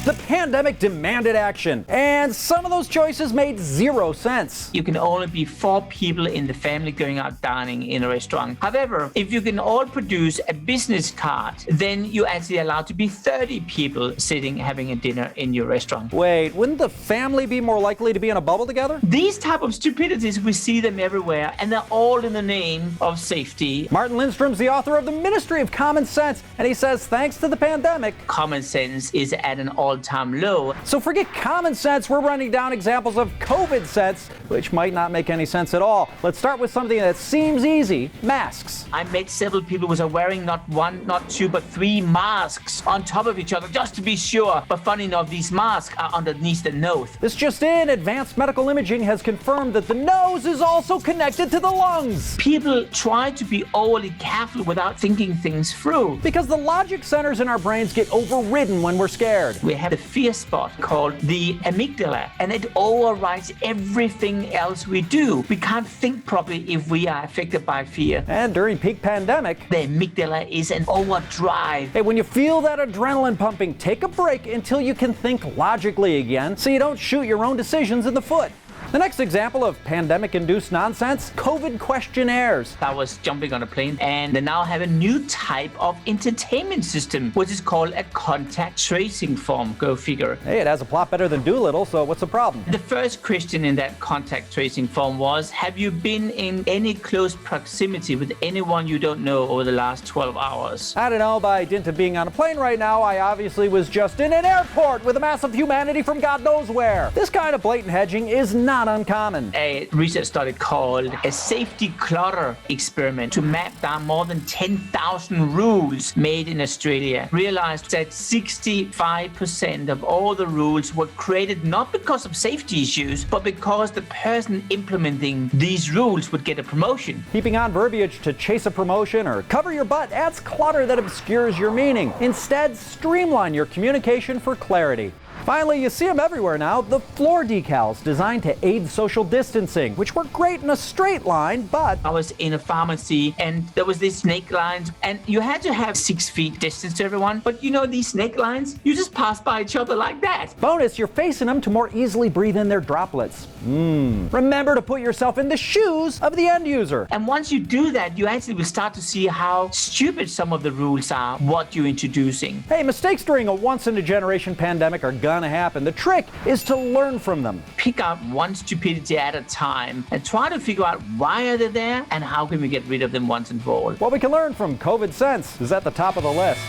The pandemic demanded action, and some of those choices made zero sense. You can only be 4 people in the family going out dining in a restaurant. However, if you can all produce a business card, then you're actually allowed to be 30 people sitting having a dinner in your restaurant. Wait, wouldn't the family be more likely to be in a bubble together? These type of stupidities, we see them everywhere, and they're all in the name of safety. Martin Lindstrom's the author of The Ministry of Common Sense, and he says thanks to the pandemic, Common sense is at an all-time low. So forget common sense, we're running down examples of COVID sense, which might not make any sense at all. Let's start with something that seems easy, masks. I met several people who are wearing not 1, not 2, but 3 masks on top of each other just to be sure. But funny enough, these masks are underneath the nose. This just in, advanced medical imaging has confirmed that the nose is also connected to the lungs. People try to be overly careful without thinking things through. Because the logic centers in our brains get overridden when we're scared. We have a fear spot called the amygdala, and it overrides everything else we do. We can't think properly if we are affected by fear. And during peak pandemic, The amygdala is an overdrive. hey, when you feel that adrenaline pumping, take a break until you can think logically again so you don't shoot your own decisions in the foot. The next example of pandemic-induced nonsense, COVID questionnaires. I was jumping on a plane, and they now have a new type of entertainment system, which is called a contact tracing form. Go figure. Hey, it has a plot better than Doolittle, so what's the problem? The first question in that contact tracing form was, have you been in any close proximity with anyone you don't know over the last 12 hours? I don't know, by dint of being on a plane right now, I obviously was just in an airport with a mass of humanity from God knows where. This kind of blatant hedging is not uncommon. A research study called a safety clutter experiment to map down more than 10,000 rules made in Australia realized that 65% of all the rules were created not because of safety issues, but because the person implementing these rules would get a promotion. Keeping on verbiage to chase a promotion or cover your butt adds clutter that obscures your meaning. Instead, streamline your communication for clarity. Finally, you see them everywhere now, the floor decals designed to aid social distancing, which work great in a straight line, but I was in a pharmacy and there was these snake lines, and you had to have 6 feet distance to everyone. But you know, these snake lines, you just pass by each other like that. bonus, you're facing them to more easily breathe in their droplets. Remember to put yourself in the shoes of the end user. And once you do that, you actually will start to see how stupid some of the rules are, what you're introducing. Hey, mistakes during a once-in-a-generation pandemic are gonna happen. The trick is to learn from them. Pick up one stupidity at a time and try to figure out why are they there and how can we get rid of them once and for all. What we can learn from COVID sense is at the top of the list.